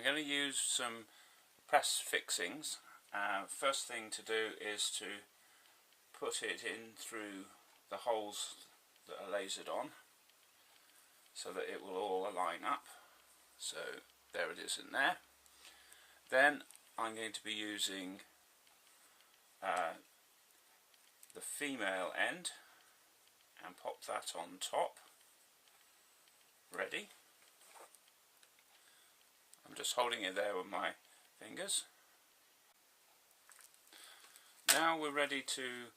going to use some press fixings. First thing to do is to put it in through the holes that are lasered on so that it will all align up. So there it is in there. Then I'm going to be using the female end and pop that on top. Ready. I'm just holding it there with my fingers. Now we're ready to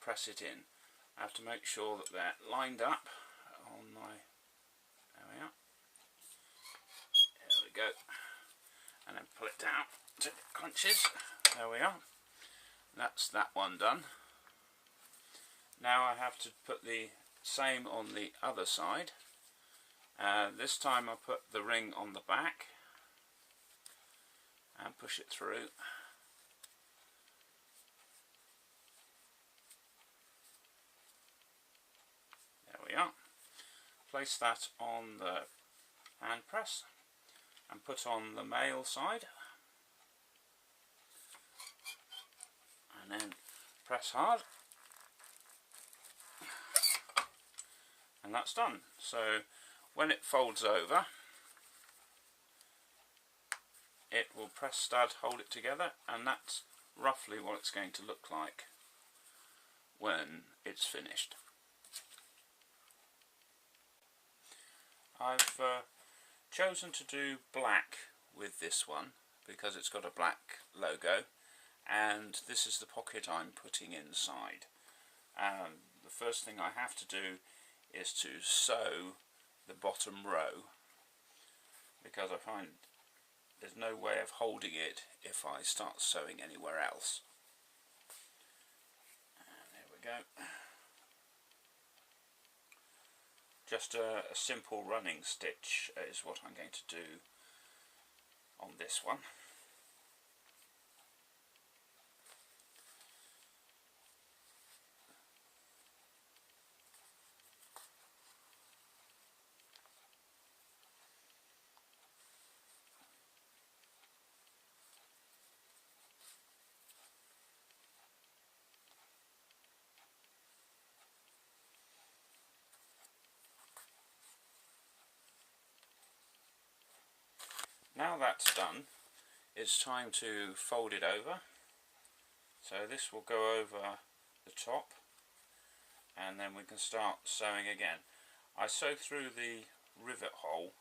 press it in. I have to make sure that they're lined up on my, there we are, there we go, and then pull it down till it crunches. There we are, that's that one done. Now I have to put the same on the other side. This time I put the ring on the back and push it through. There we are. Place that on the hand press and put on the male side, and then press hard, and that's done. So when it folds over, it will press stud, hold it together, and that's roughly what it's going to look like when it's finished. I've chosen to do black with this one because it's got a black logo, and this is the pocket I'm putting inside. The first thing I have to do is to sew the bottom row, because I find there's no way of holding it if I start sewing anywhere else. And there we go. Just a simple running stitch is what I'm going to do on this one. Now that's done, it's time to fold it over. So this will go over the top, and then we can start sewing again. I sew through the rivet hole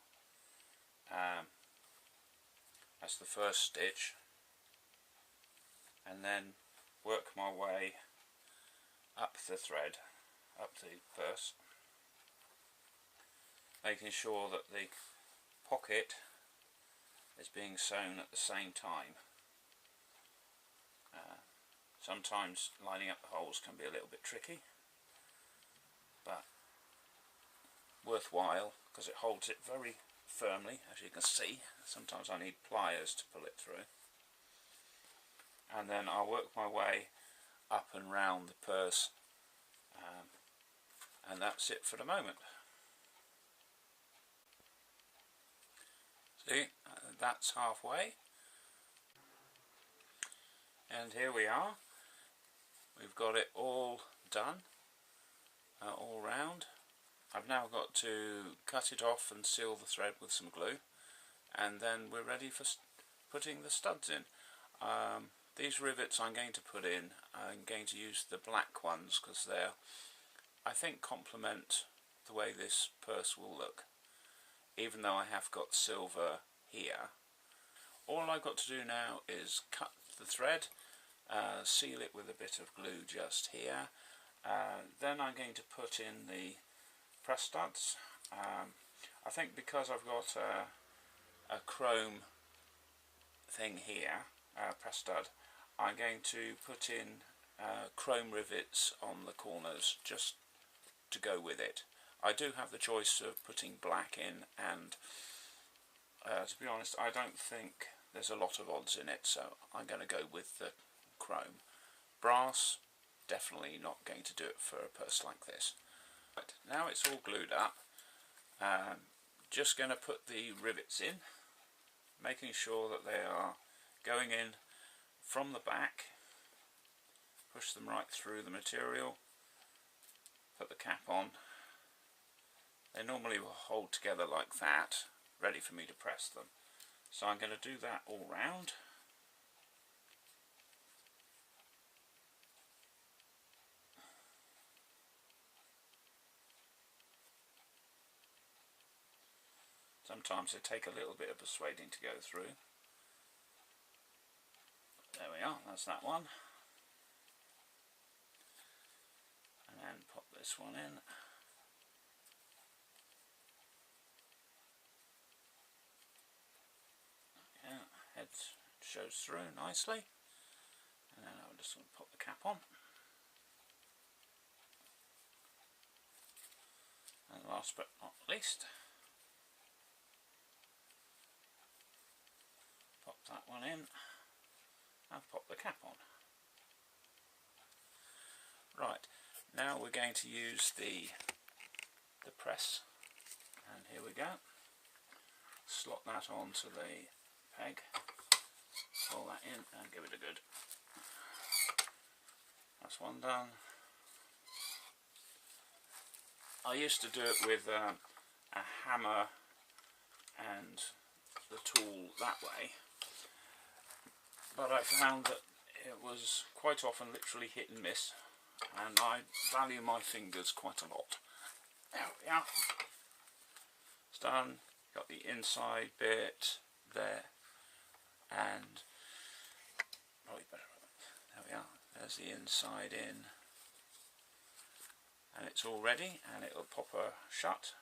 as the first stitch, and then work my way up the thread, up the purse, making sure that the pocket is being sewn at the same time. Sometimes lining up the holes can be a little bit tricky, but worthwhile because it holds it very firmly, as you can see. Sometimes I need pliers to pull it through. And then I'll work my way up and round the purse, and that's it for the moment. See, that's halfway, and here we are. We've got it all done, all round. I've now got to cut it off and seal the thread with some glue, and then we're ready for putting the studs in. These rivets I'm going to put in, I'm going to use the black ones because they're, I think, complement the way this purse will look. Even though I have got silver here, all I've got to do now is cut the thread, seal it with a bit of glue just here. Then I'm going to put in the press studs. I think because I've got a chrome thing here, press stud, I'm going to put in chrome rivets on the corners just to go with it. I do have the choice of putting black in, and to be honest, I don't think there's a lot of odds in it, so I'm going to go with the chrome. Brass, definitely not going to do it for a purse like this. Right, now it's all glued up, just going to put the rivets in, making sure that they are going in from the back. Push them right through the material, put the cap on. They normally will hold together like that, ready for me to press them. So I'm going to do that all round. Sometimes they take a little bit of persuading to go through. There we are, that's that one. And then pop this one in. Yeah, head shows through nicely. And then I'm just going to pop the cap on. And last but not least, pop that one in and pop the cap on. Right, now we're going to use the press, and here we go. Slot that onto the peg, pull that in and give it a good. That's one done. I used to do it with a hammer and the tool that way, but I found that it was quite often literally hit and miss, and I value my fingers quite a lot. There we are. It's done. Got the inside bit there, and probably better. There we are. There's the inside in, and it's all ready, and it'll pop her shut.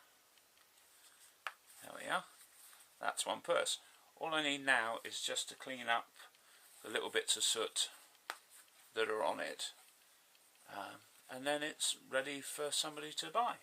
There we are. That's one purse. All I need now is just to clean up the little bits of soot that are on it, and then it's ready for somebody to buy.